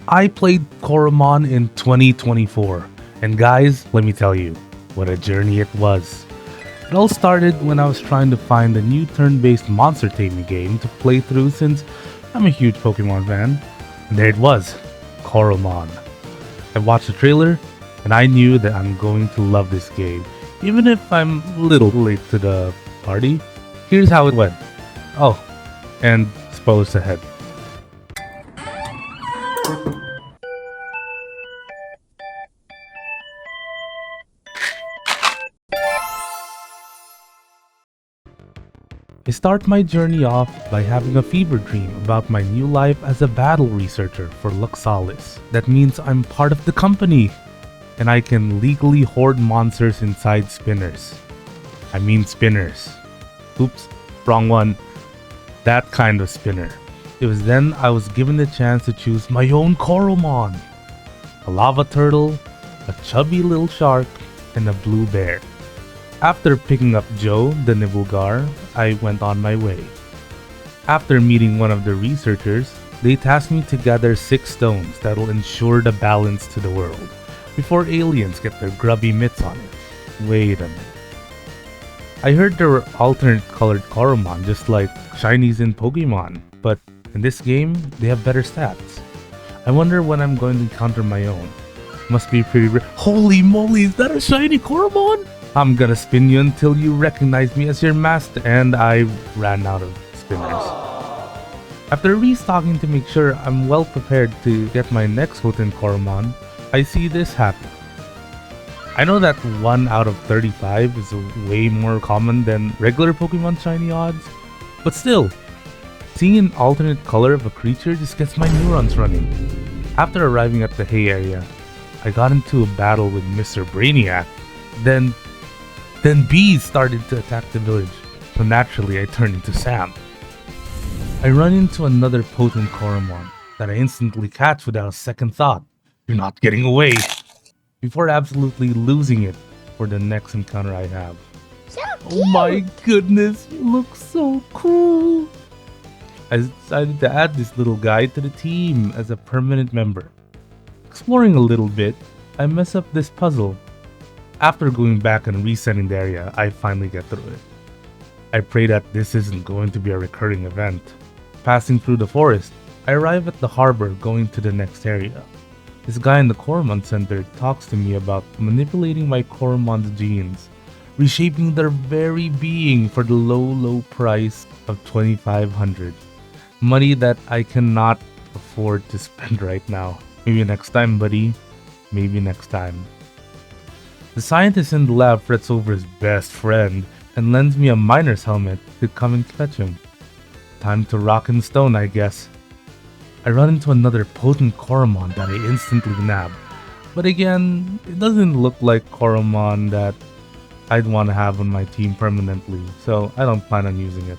I played Coromon in 2024, and guys, let me tell you, what a journey it was. It all started when I was trying to find a new turn-based monster-taming game to play through since I'm a huge Pokemon fan. And there it was, Coromon. I watched the trailer, and I knew that I'm going to love this game, even if I'm a little late to the party. Here's how it went. Oh, and spoilers ahead. I start my journey off by having a fever dream about my new life as a battle researcher for Luxalis. That means I'm part of the company, and I can legally hoard monsters inside spinners. I mean spinners. Oops, wrong one. That kind of spinner. It was then I was given the chance to choose my own Coromon. A lava turtle, a chubby little shark, and a blue bear. After picking up Joe, the Nibelgar, I went on my way. After meeting one of the researchers, they tasked me to gather 6 stones that'll ensure the balance to the world, before aliens get their grubby mitts on it. Wait a minute. I heard there were alternate colored Coromon just like shinies in Pokemon, but in this game, they have better stats. I wonder when I'm going to encounter my own. Must be pretty rare. Holy moly, is that a shiny Coromon? I'm gonna spin you until you recognize me as your master, and I ran out of spinners. After restocking to make sure I'm well prepared to get my next potent Coromon, I see this happen. I know that 1 out of 35 is way more common than regular Pokemon shiny odds, but still, seeing an alternate color of a creature just gets my neurons running. After arriving at the hay area, I got into a battle with Mr. Brainiac. Then bees started to attack the village, so naturally I turned into Sam. I run into another potent Coromon that I instantly catch without a second thought. You're not getting away! Before absolutely losing it for the next encounter I have. So Oh my goodness, you look so cool! I decided to add this little guy to the team as a permanent member. Exploring a little bit, I mess up this puzzle. After going back and resetting the area, I finally get through it. I pray that this isn't going to be a recurring event. Passing through the forest, I arrive at the harbor going to the next area. This guy in the Coromon Center talks to me about manipulating my Coromon's genes, reshaping their very being for the low price of 2,500. Money that I cannot afford to spend right now. Maybe next time, buddy. Maybe next time. The scientist in the lab frets over his best friend and lends me a miner's helmet to come and fetch him. Time to rock and stone, I guess. I run into another potent Coromon that I instantly nab. But again, it doesn't look like Coromon that I'd want to have on my team permanently, so I don't plan on using it.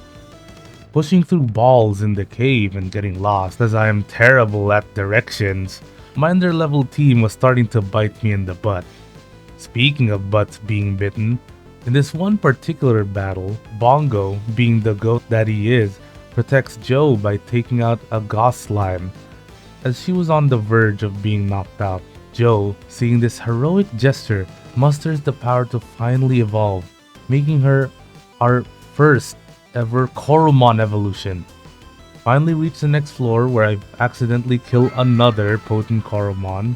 Pushing through balls in the cave and getting lost as I am terrible at directions, my under-level team was starting to bite me in the butt. Speaking of butts being bitten, in this one particular battle, Bongo, being the goat that he is, protects Joe by taking out a Goss slime. As she was on the verge of being knocked out, Joe, seeing this heroic gesture, musters the power to finally evolve, making her our first ever Coromon evolution. Finally reach the next floor where I accidentally kill another potent Coromon.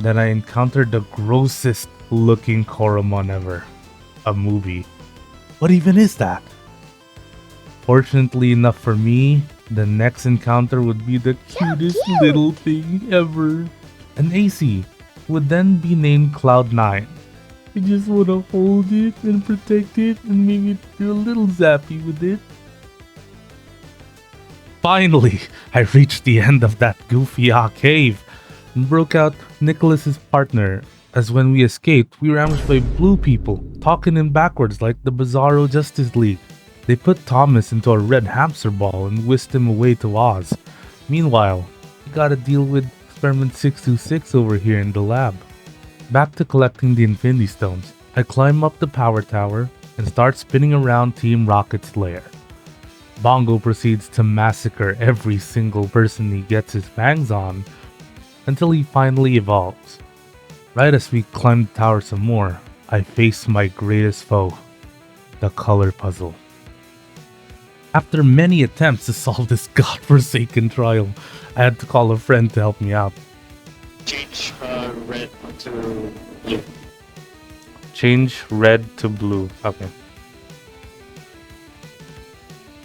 Then I encountered the grossest looking Coromon ever. A movie. What even is that? Fortunately enough for me, the next encounter would be the cutest little thing ever. An AC would then be named Cloud9. I just want to hold it and protect it and maybe do a little zappy with it. Finally, I reached the end of that goofy cave and broke out Nicholas's partner, as when we escaped, we were ambushed by blue people, talking in backwards like the Bizarro Justice League. They put Thomas into a red hamster ball and whisked him away to Oz. Meanwhile, we gotta deal with Experiment 626 over here in the lab. Back to collecting the Infinity Stones, I climb up the power tower and start spinning around Team Rocket's lair. Bongo proceeds to massacre every single person he gets his fangs on. until he finally evolves. Right as we climb the tower some more, I face my greatest foe, the color puzzle. After many attempts to solve this godforsaken trial, I had to call a friend to help me out. Change red to blue. Change red to blue. Okay.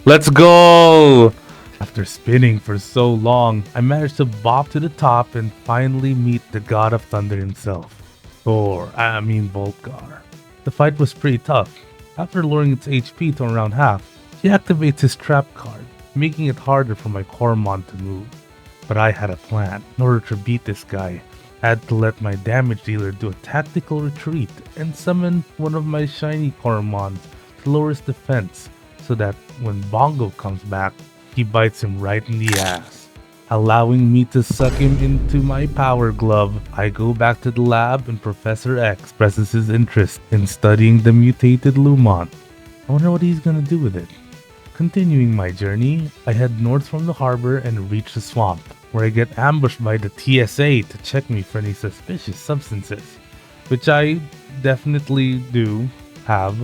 Let's go! After spinning for so long, I managed to bop to the top and finally meet the god of thunder himself. Volgar. The fight was pretty tough. After lowering its HP to around half, he activates his trap card, making it harder for my Coromon to move. But I had a plan. In order to beat this guy, I had to let my damage dealer do a tactical retreat and summon one of my shiny Coromons to lower his defense so that when Bongo comes back, he bites him right in the ass. Allowing me to suck him into my power glove, I go back to the lab and Professor X expresses his interest in studying the mutated Lumon. I wonder what he's gonna do with it. Continuing my journey, I head north from the harbor and reach the swamp, where I get ambushed by the TSA to check me for any suspicious substances, which I definitely do have.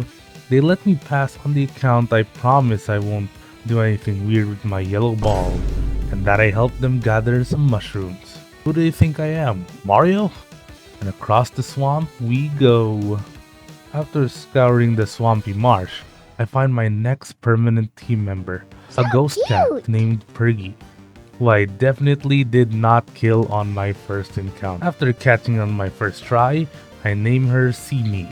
They let me pass on the account I promise I won't do anything weird with my yellow ball, and that I help them gather some mushrooms. Who do you think I am, Mario? And across the swamp we go. After scouring the swampy marsh, I find my next permanent team member, a ghost cat named Pergy, who I definitely did not kill on my first encounter. After catching on my first try, I name her Simi,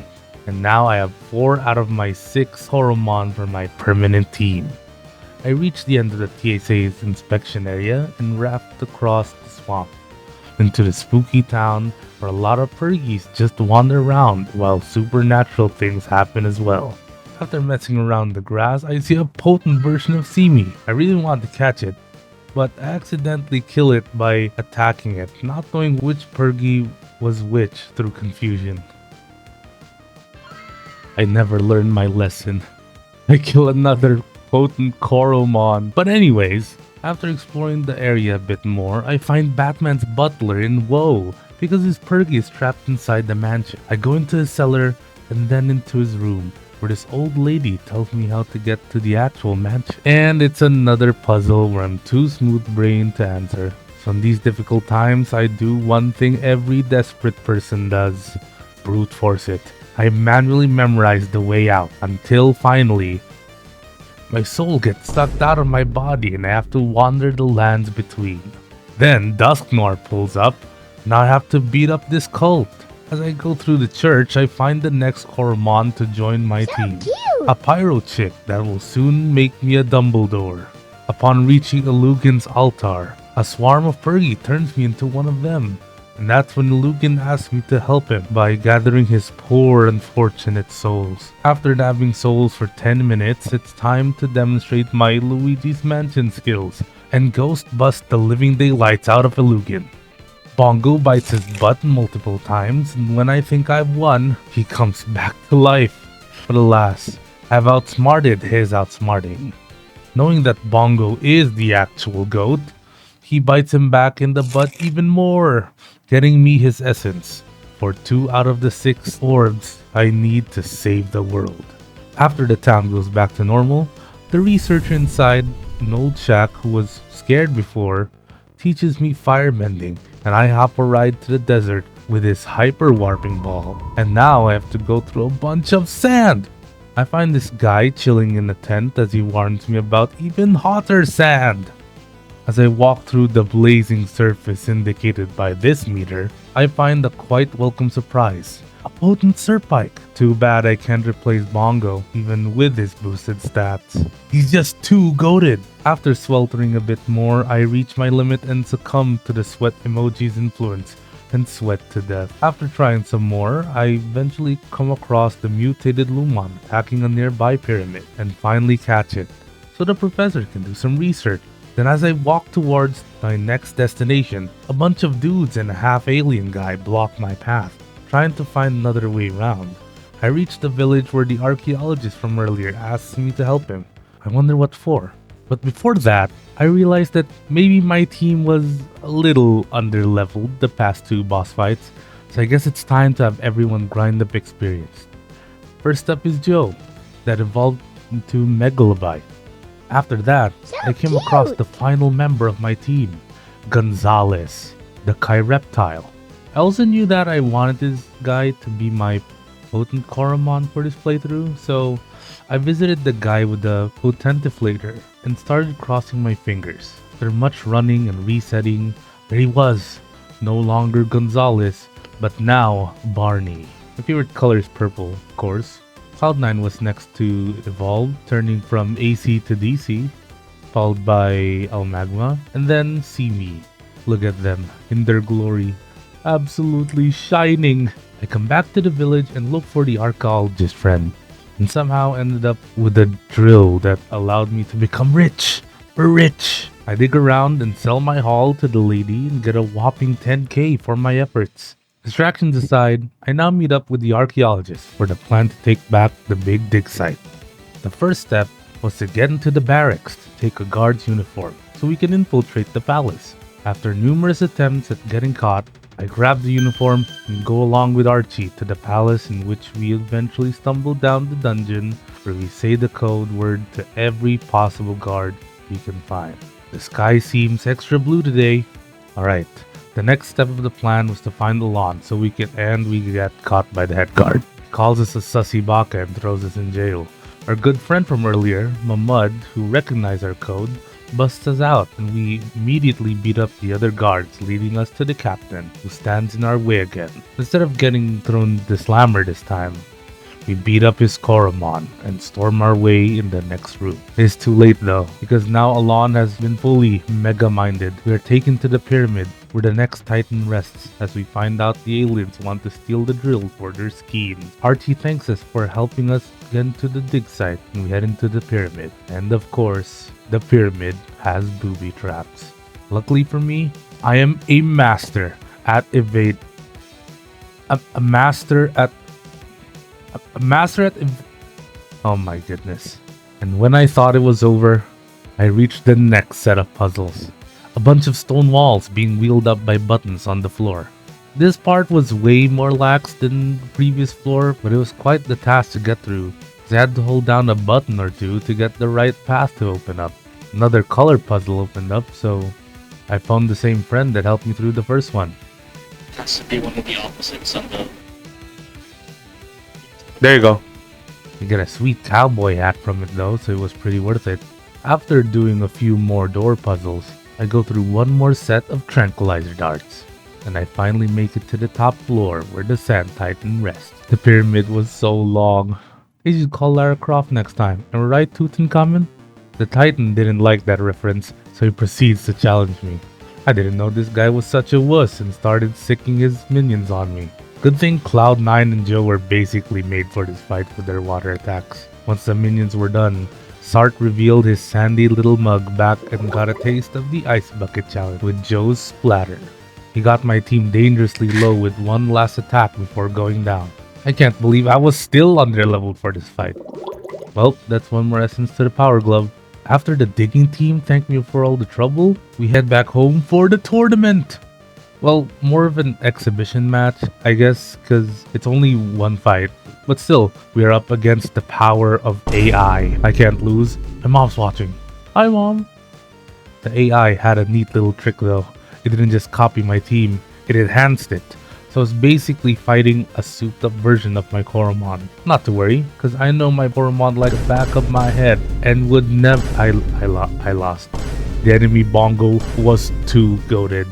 and now I have 4 out of my 6 Coromon for my permanent team. I reached the end of the TSA's inspection area and raft across the swamp into the spooky town where a lot of Pergies just wander around while supernatural things happen as well. After messing around the grass, I see a potent version of Simi. I really want to catch it, but I accidentally kill it by attacking it, not knowing which Pergy was which through confusion. I never learned my lesson. I kill another potent Coromon. But anyways, after exploring the area a bit more, I find Batman's butler in woe because his Pergy is trapped inside the mansion. I go into his cellar and then into his room, where this old lady tells me how to get to the actual mansion. And it's another puzzle where I'm too smooth-brained to answer. So in these difficult times, I do one thing every desperate person does: brute force it. I manually memorize the way out until finally, my soul gets sucked out of my body and I have to wander the lands between. Then Dusknor pulls up. Now I have to beat up this cult. As I go through the church, I find the next Coromon to join my team. A pyro chick that will soon make me a Dumbledore. Upon reaching Illugin's altar, a swarm of Pergy turns me into one of them. And that's when Illugin asks me to help him by gathering his poor unfortunate souls. After nabbing souls for 10 minutes, it's time to demonstrate my Luigi's Mansion skills and ghost bust the living daylights out of Illugin. Bongo bites his butt multiple times, and when I think I've won, he comes back to life. But alas, I've outsmarted his outsmarting. Knowing that Bongo is the actual goat, he bites him back in the butt even more, getting me his essence for 2 out of the 6 orbs I need to save the world. After the town goes back to normal, the researcher inside an old shack who was scared before teaches me firebending, and I hop a ride to the desert with his hyper warping ball. And now I have to go through a bunch of sand. I find this guy chilling in a tent as he warns me about even hotter sand. As I walk through the blazing surface indicated by this meter, I find a quite welcome surprise: a potent Serpike. Too bad I can't replace Bongo even with his boosted stats. He's just too goated. After sweltering a bit more, I reach my limit and succumb to the sweat emoji's influence and sweat to death. After trying some more, I eventually come across the mutated Lumon attacking a nearby pyramid and finally catch it, so the professor can do some research. Then as I walk towards my next destination, a bunch of dudes and a half-alien guy block my path, trying to find another way around. I reach the village where the archaeologist from earlier asks me to help him. I wonder what for. But before that, I realized that maybe my team was a little underleveled the past two boss fights, so I guess it's time to have everyone grind up experience. First up is Joe, that evolved into Megalobite. After that, I came across the final member of my team, Gonzalez, the Chireptile. I also knew that I wanted this guy to be my potent Coromon for this playthrough, so I visited the guy with the Potentiflator and started crossing my fingers. After much running and resetting, there he was, no longer Gonzalez, but now Barney. My favorite color is purple, of course. Cloud9 was next to evolve, turning from AC to DC, followed by Almagma, and then Simi. Look at them, in their glory, absolutely shining. I come back to the village and look for the archaeologist friend, and somehow ended up with a drill that allowed me to become rich. We're rich! I dig around and sell my haul to the lady and get a whopping 10k for my efforts. Distractions aside, I now meet up with the archaeologist for the plan to take back the big dig site. The first step was to get into the barracks to take a guard's uniform so we can infiltrate the palace. After numerous attempts at getting caught, I grab the uniform and go along with Archie to the palace, in which we eventually stumble down the dungeon where we say the code word to every possible guard we can find. The sky seems extra blue today. Alright, the next step of the plan was to find Elleon so we get caught by the head guard. He calls us a sussy baka and throws us in jail. Our good friend from earlier, Mahmud, who recognized our code, busts us out, and we immediately beat up the other guards, leading us to the captain, who stands in our way again. Instead of getting thrown the slammer this time, we beat up his Coromon and storm our way in the next room. It's too late though, because now Elleon has been fully mega-minded. We are taken to the pyramid, where the next titan rests, as we find out the aliens want to steal the drill for their schemes. Archie thanks us for helping us get into the dig site, and we head into the pyramid. And of course, the pyramid has booby traps. Luckily for me, I am a master at evade. A master at. Oh my goodness. And when I thought it was over, I reached the next set of puzzles. A bunch of stone walls being wheeled up by buttons on the floor. This part was way more lax than the previous floor, but it was quite the task to get through. I had to hold down a button or two to get the right path to open up. Another color puzzle opened up, so I found the same friend that helped me through the first one. Has to be one of the opposites on the... There you go. You get a sweet cowboy hat from it though, so it was pretty worth it. After doing a few more door puzzles, I go through one more set of tranquilizer darts, and I finally make it to the top floor where the Sand Titan rests. The pyramid was so long. They should call Lara Croft next time. Am I right, Tutankhamun? The Titan didn't like that reference, so he proceeds to challenge me. I didn't know this guy was such a wuss and started sicking his minions on me. Good thing Cloud9 and Joe were basically made for this fight with their water attacks. Once the minions were done, Sart revealed his sandy little mug back and got a taste of the ice bucket challenge with Joe's splatter. He got my team dangerously low with one last attack before going down. I can't believe I was still underleveled for this fight. Well, that's one more essence to the Power Glove. After the digging team thanked me for all the trouble, we head back home for the tournament. Well, more of an exhibition match, I guess, because it's only one fight. But still, we are up against the power of AI. I can't lose. My mom's watching. Hi, Mom. The AI had a neat little trick though. It didn't just copy my team, it enhanced it. So I was basically fighting a souped up version of my Coromon. Not to worry, because I know my Coromon like the back of my head and would never... I lost. The enemy Bongo was too goated.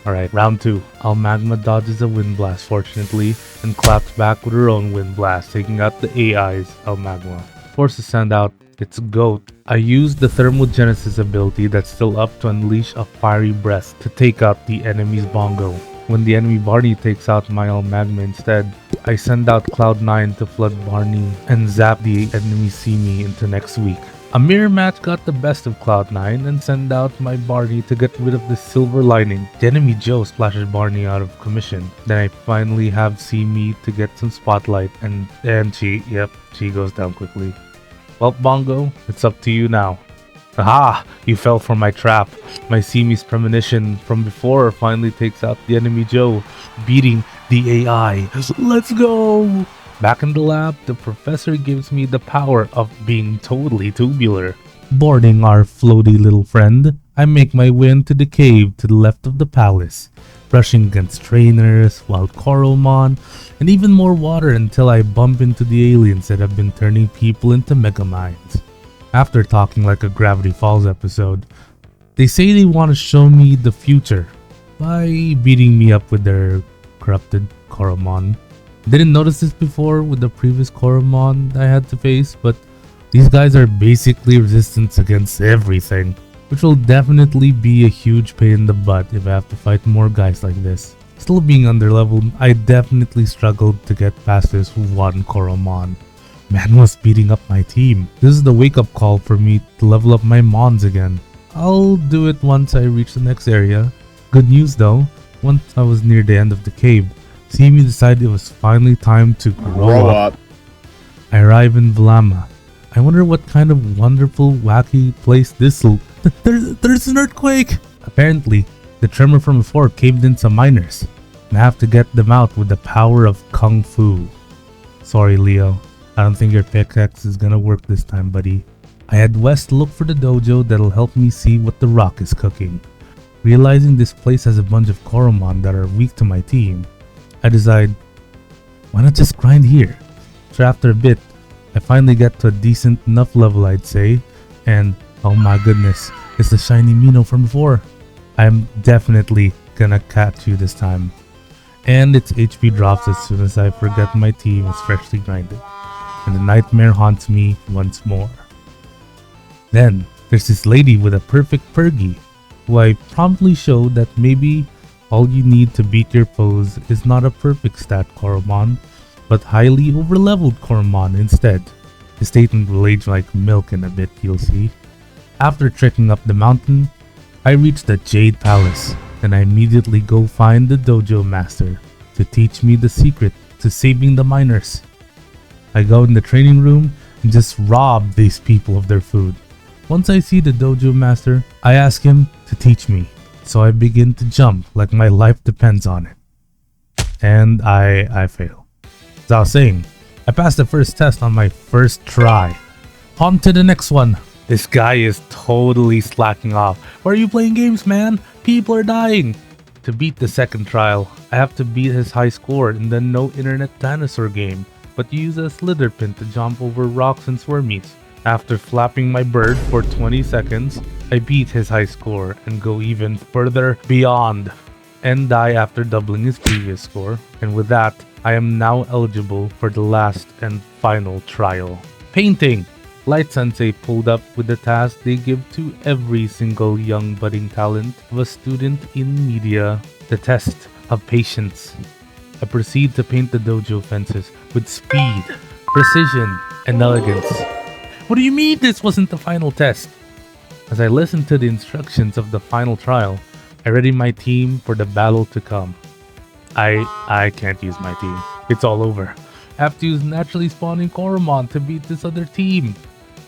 Alright, round 2. Almagma dodges a wind blast fortunately and claps back with her own wind blast, taking out the AI's Almagma. Forced to send out its goat. I used the thermogenesis ability that's still up to unleash a fiery breath to take out the enemy's Bongo. When the enemy Barney takes out my Almagma instead, I send out Cloud9 to flood Barney and zap the enemy Simi into next week. A mirror match got the best of Cloud9 and send out my Barney to get rid of the silver lining. The enemy Joe splashes Barney out of commission. Then I finally have Simi to get some spotlight and she goes down quickly. Well, Bongo, it's up to you now. Aha! You fell for my trap. My Simi's premonition from before finally takes out the enemy Joe, beating the AI. Let's go! Back in the lab, the professor gives me the power of being totally tubular. Boarding our floaty little friend, I make my way into the cave to the left of the palace, brushing against trainers, wild Coromon, and even more water until I bump into the aliens that have been turning people into megaminds. After talking like a Gravity Falls episode, they say they want to show me the future by beating me up with their corrupted Coromon. Didn't notice this before with the previous Coromon I had to face, but these guys are basically resistance against everything, which will definitely be a huge pain in the butt if I have to fight more guys like this. Still being underleveled, I definitely struggled to get past this one Coromon. Man was beating up my team. This is the wake-up call for me to level up my mons again. I'll do it once I reach the next area. Good news though, once I was near the end of the cave, Simi decided it was finally time to grow up. I arrive in Vlama. I wonder what kind of wonderful, wacky place this'll... There's an earthquake! Apparently, the tremor from before caved in some miners, and I have to get them out with the power of Kung Fu. Sorry, Leo. I don't think your pickaxe is gonna work this time, buddy. I head west to look for the dojo that'll help me see what the rock is cooking. Realizing this place has a bunch of Coromon that are weak to my team, I decide, why not just grind here? So after a bit, I finally get to a decent enough level, I'd say, and oh my goodness, it's the shiny Mino from before. I'm definitely gonna catch you this time. And its HP drops as soon as I forget my team is freshly grinded, and the nightmare haunts me once more. Then, there's this lady with a perfect Pergy, who I promptly showed that maybe all you need to beat your foes is not a perfect stat Coromon, but highly overleveled Coromon instead. The statement will age like milk in a bit, you'll see. After trekking up the mountain, I reach the Jade Palace, and I immediately go find the dojo master to teach me the secret to saving the miners. I go in the training room and just rob these people of their food. Once I see the dojo master, I ask him to teach me, so I begin to jump like my life depends on it. And I fail. As I was saying, I passed the first test on my first try. On to the next one. This guy is totally slacking off. Why are you playing games, man? People are dying. To beat the second trial, I have to beat his high score in the no internet dinosaur game, but use a slither pin to jump over rocks and swarmies. After flapping my bird for 20 seconds, I beat his high score and go even further beyond, and die after doubling his previous score. And with that, I am now eligible for the last and final trial. Painting! Light Sensei pulled up with the task they give to every single young budding talent of a student in media, the test of patience. I proceed to paint the dojo fences with speed, precision, and elegance. What do you mean this wasn't the final test? As I listen to the instructions of the final trial, I ready my team for the battle to come. I can't use my team. It's all over. I have to use naturally spawning Coromon to beat this other team.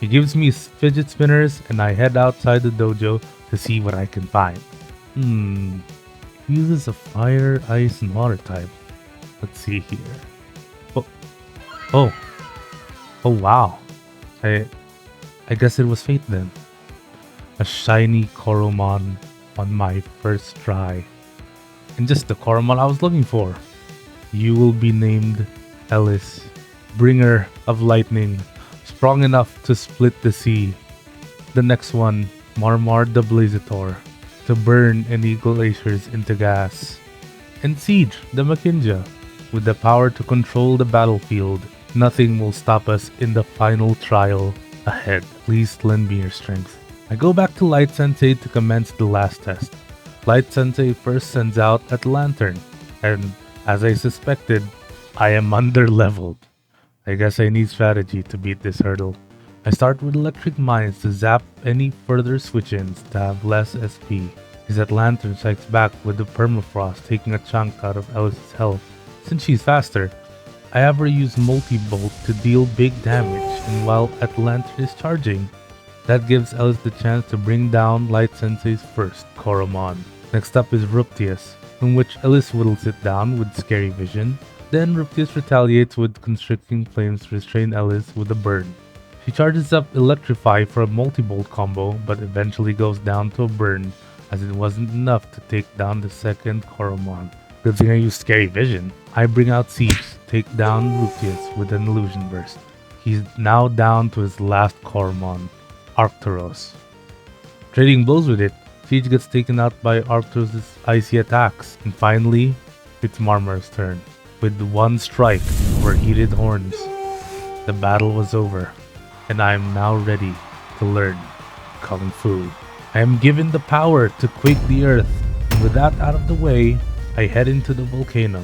He gives me fidget spinners and I head outside the dojo to see what I can find. He uses a fire, ice, and water type. Let's see here. Oh wow. I guess it was fate then. A shiny Coromon on my first try. And just the Coromon I was looking for. You will be named Ellis, bringer of lightning, strong enough to split the sea. The next one, Marmar the Blazator, to burn any glaciers into gas. And Siege the Makinja, with the power to control the battlefield. Nothing will stop us in the final trial ahead. Please lend me your strength. I go back to Light Sensei to commence the last test. Light Sensei first sends out a lantern, and as I suspected, I am underleveled. I guess I need strategy to beat this hurdle. I start with electric mines to zap any further switch-ins to have less SP. As that lantern strikes back with the permafrost taking a chunk out of Alice's health. Since she's faster, I have her use multi-bolt to deal big damage, and while Atlanta is charging, That gives Ellis the chance to bring down Light Sensei's first, Coromon. Next up is Ruptius, in which Ellis whittles it down with Scary Vision. Then Ruptius retaliates with Constricting Flames to restrain Ellis with a burn. She charges up Electrify for a multi-bolt combo, but eventually goes down to a burn, as it wasn't enough to take down the second Coromon. Good thing I used Scary Vision. I bring out Siege, take down Ruptius with an Illusion Burst. He's now down to his last Coromon, Arcturus. Trading blows with it, Siege gets taken out by Arcturus' icy attacks, and finally, it's Marmar's turn. With one strike of her heated horns, the battle was over, and I am now ready to learn Kung Fu. I am given the power to quake the earth, and with that out of the way, I head into the volcano.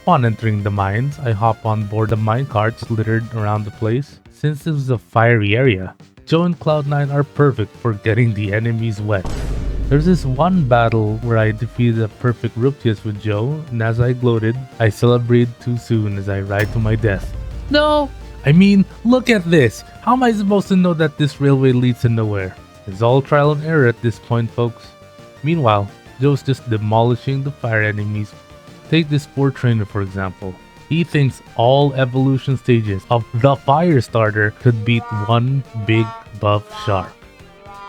Upon entering the mines, I hop on board the minecarts littered around the place. Since this was a fiery area, Joe and Cloud9 are perfect for getting the enemies wet. There's this one battle where I defeated a perfect Ruptius with Joe, and as I gloated, I celebrated too soon as I ride to my death. No! I mean, look at this! How am I supposed to know that this railway leads to nowhere? It's all trial and error at this point, folks. Meanwhile, Joe's just demolishing the fire enemies. Take this poor trainer for example. He thinks all evolution stages of the fire starter could beat one big buff shark.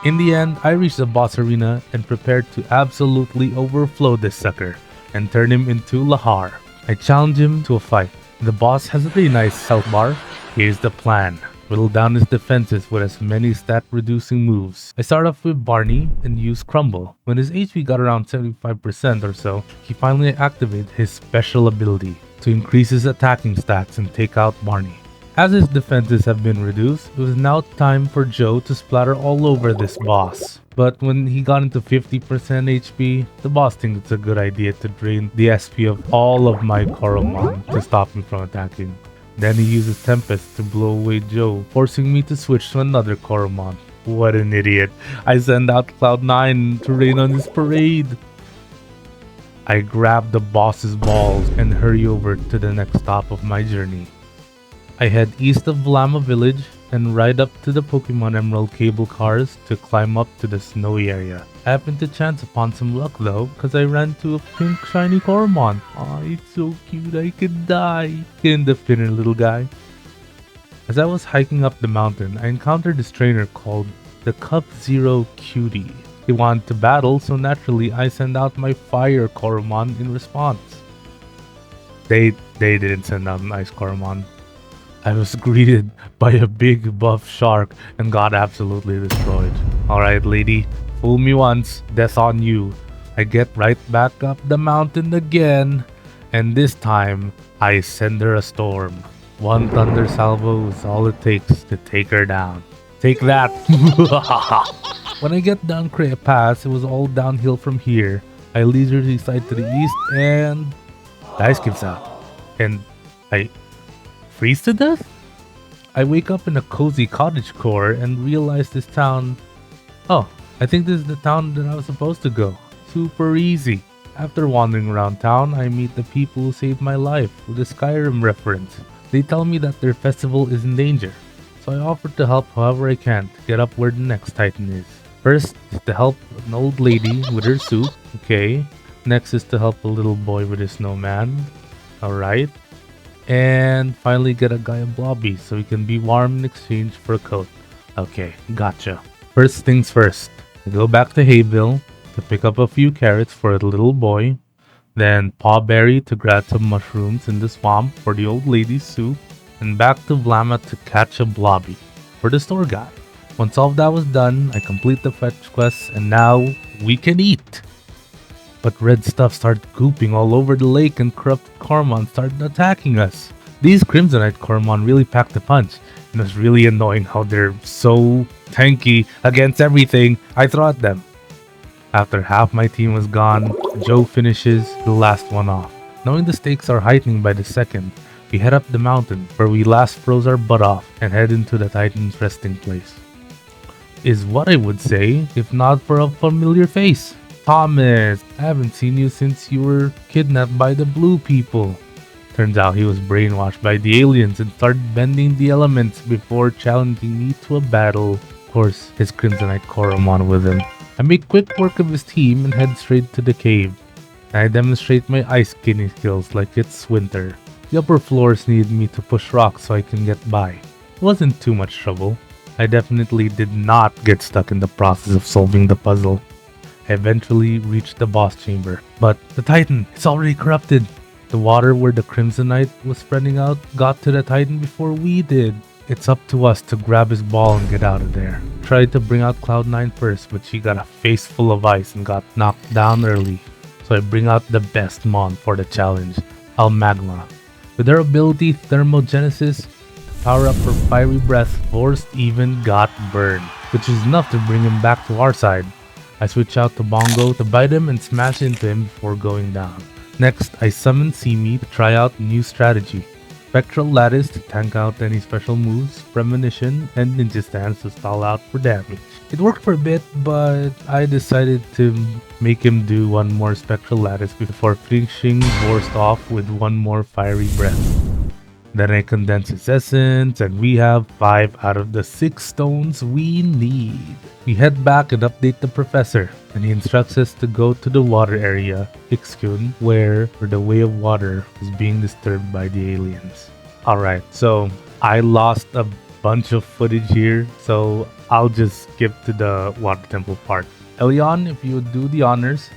In the end, I reached the boss arena and prepared to absolutely overflow this sucker and turn him into Lahar. I challenge him to a fight. The boss has a pretty nice health bar. Here's the plan. Whittle down his defenses with as many stat reducing moves. I start off with Barney and use Crumble. When his HP got around 75% or so, he finally activated his special ability to increase his attacking stats and take out Barney. As his defenses have been reduced, it was now time for Joe to splatter all over this boss. But when he got into 50% HP, the boss thinks it's a good idea to drain the SP of all of my Coromon to stop me from attacking. Then he uses Tempest to blow away Joe, forcing me to switch to another Coromon. What an idiot. I send out Cloud9 to rain on his parade. I grab the boss's balls and hurry over to the next stop of my journey. I head east of Vlama village and ride up to the Pokemon Emerald cable cars to climb up to the snowy area. I happened to chance upon some luck though, because I ran to a pink shiny Coromon. Aw, it's so cute, I could die. Get in the finner, little guy. As I was hiking up the mountain, I encountered this trainer called the Cup Zero Cutie. He wanted to battle, so naturally I sent out my fire Coromon in response. They didn't send out an ice Coromon. I was greeted by a big buff shark and got absolutely destroyed. Alright lady, fool me once, death on you. I get right back up the mountain again, and this time I send her a storm. One thunder salvo is all it takes to take her down. Take that! When I get down Crea Pass, it was all downhill from here. I leisurely side to the east and the ice gives out. And I freeze to death? I wake up in a cozy cottage core and realize this town... Oh, I think this is the town that I was supposed to go. Super easy. After wandering around town, I meet the people who saved my life with a Skyrim reference. They tell me that their festival is in danger, so I offer to help however I can to get up where the next Titan is. First is to help an old lady with her soup, okay. Next is to help a little boy with his snowman, alright. And finally get a guy a blobby so he can be warm in exchange for a coat. Okay, gotcha. First things first, I go back to Hayville to pick up a few carrots for the little boy. Then Pawberry to grab some mushrooms in the swamp for the old lady's soup. And back to Vlama to catch a blobby for the store guy. Once all of that was done, I complete the fetch quests and now we can eat. But red stuff started gooping all over the lake and corrupted Coromon started attacking us. These Crimsonite Coromon really packed a punch, and it was really annoying how they're so tanky against everything I throw at them. After half my team was gone, Joe finishes the last one off. Knowing the stakes are heightening by the second, we head up the mountain where we last froze our butt off and head into the Titan's resting place. Is what I would say if not for a familiar face. Thomas, I haven't seen you since you were kidnapped by the blue people. Turns out he was brainwashed by the aliens and started bending the elements before challenging me to a battle. course, his Crimsonite Coromon with him. I make quick work of his team and head straight to the cave. I demonstrate my ice skating skills like it's winter. The upper floors need me to push rocks so I can get by. It wasn't too much trouble. I definitely did not get stuck in the process of solving the puzzle. I eventually reached the boss chamber, but the Titan is already corrupted. The water where the Crimsonite was spreading out got to the Titan before we did. It's up to us to grab his ball and get out of there. Tried to bring out Cloud9 first, but she got a face full of ice and got knocked down early. So I bring out the best mon for the challenge, Almagma. With her ability Thermogenesis, the power up for Fiery Breath, Force even got burned, which is enough to bring him back to our side. I switch out to Bongo to bite him and smash into him before going down. Next, I summon Simi to try out new strategy. Spectral Lattice to tank out any special moves, Premonition, and Ninja Stance to stall out for damage. It worked for a bit, but I decided to make him do one more Spectral Lattice before finishing Vorst off with one more Fiery Breath. Then I condense his essence, and we have 5 out of the 6 stones we need. We head back and update the professor, and he instructs us to go to the water area, Ixkun, where the way of water is being disturbed by the aliens. Alright, so I lost a bunch of footage here, so I'll just skip to the water temple part. Elleon, if you would do the honors.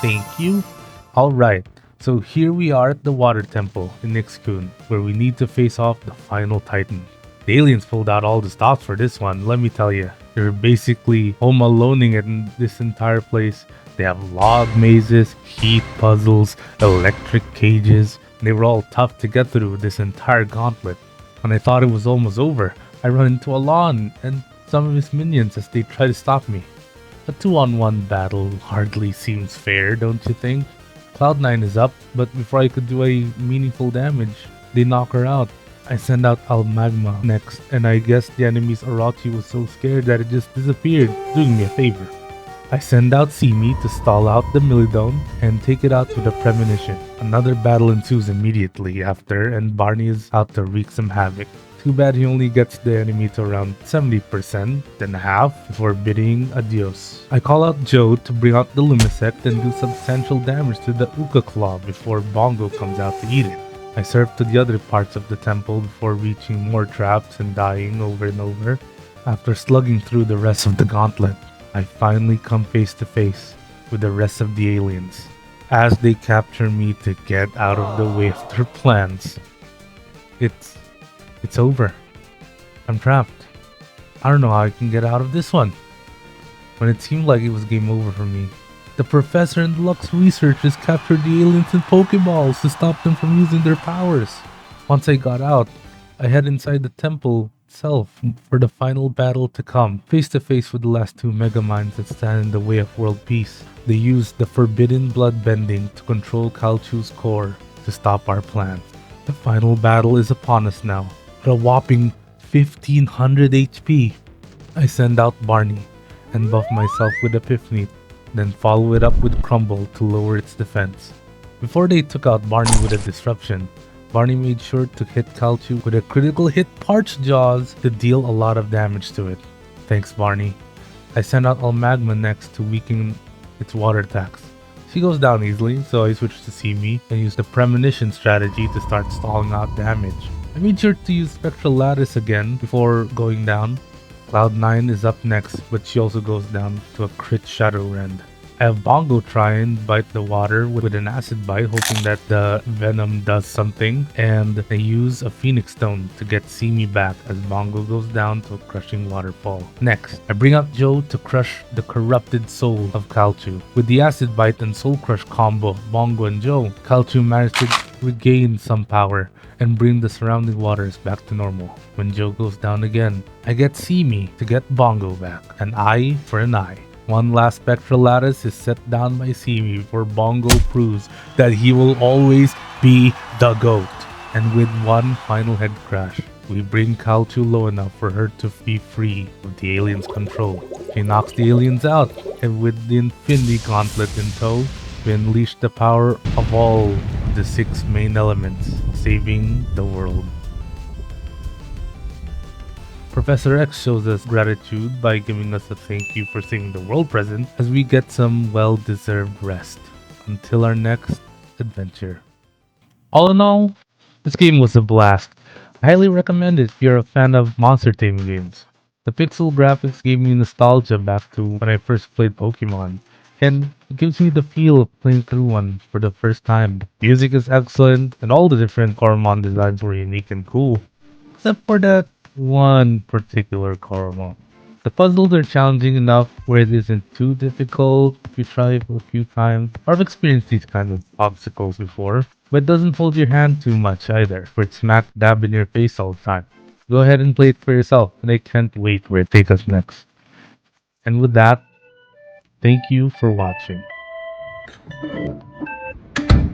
Thank you. Alright. So here we are at the water temple in Ixkun, where we need to face off the final titan. The aliens pulled out all the stops for this one, let me tell you. They're basically home aloneing in this entire place. They have log mazes, heat puzzles, electric cages. They were all tough to get through this entire gauntlet. When I thought it was almost over, I run into Elleon and some of his minions as they try to stop me. A 2-on-1 battle hardly seems fair, don't you think? Cloud9 is up, but before I could do any meaningful damage, they knock her out. I send out Almagma next, and I guess the enemy's Orochi was so scared that it just disappeared, doing me a favor. I send out Simi to stall out the Millidone and take it out with a Premonition. Another battle ensues immediately after, and Barney is out to wreak some havoc. Too bad he only gets the enemy to around 70%, then half, before bidding adios. I call out Joe to bring out the Lumisect and do substantial damage to the Uka Claw before Bongo comes out to eat it. I surf to the other parts of the temple before reaching more traps and dying over and over. After slugging through the rest of the gauntlet, I finally come face to face with the rest of the aliens, as they capture me to get out of the way of their plans. It's over. I'm trapped. I don't know how I can get out of this one. When it seemed like it was game over for me, the professor and Lux researchers captured the aliens in Pokeballs to stop them from using their powers. Once I got out, I head inside the temple itself for the final battle to come, face to face with the last 2 Megaminds that stand in the way of world peace. They used the forbidden blood bending to control Kalchu's core to stop our plans. The final battle is upon us now. At a whopping 1500 HP, I send out Barney and buff myself with Epiphany, then follow it up with Crumble to lower its defense. Before they took out Barney with a disruption, Barney made sure to hit Kalchu with a critical hit Parch Jaws to deal a lot of damage to it. Thanks Barney. I send out Almagma next to weaken its water attacks. She goes down easily, so I switch to Simi and use the Premonition strategy to start stalling out damage. I made sure to use Spectral Lattice again before going down. Cloud9 is up next, but she also goes down to a crit Shadow Rend. I have Bongo try and bite the water with an acid bite, hoping that the venom does something, and I use a Phoenix Stone to get Simi back as Bongo goes down to a crushing waterfall. Next, I bring out Joe to crush the corrupted soul of Kalchu. With the acid bite and soul crush combo of Bongo and Joe, Kalchu managed to regain some power and bring the surrounding waters back to normal. When Joe goes down again, I get Simi to get Bongo back, an eye for an eye. One last Spectral Lattice is set down by Simi before Bongo proves that he will always be the GOAT. And with one final head crash, we bring Kalchu low enough for her to be free of the aliens' control. She knocks the aliens out, and with the Infinity Gauntlet in tow, we unleash the power of all of the 6 main elements, saving the world. Professor X shows us gratitude by giving us a thank you for saving the world present as we get some well-deserved rest until our next adventure. All in all, this game was a blast. I highly recommend it if you're a fan of monster taming games. The pixel graphics gave me nostalgia back to when I first played Pokemon, and it gives me the feel of playing through one for the first time. Music is excellent, and all the different Coromon designs were unique and cool, except for that one particular Coromon. The puzzles are challenging enough where it isn't too difficult if you try it a few times. I've experienced these kinds of obstacles before, but it doesn't hold your hand too much either, where it's smack dab in your face all the time. Go ahead and play it for yourself, and I can't wait where it takes us next. And with that, thank you for watching.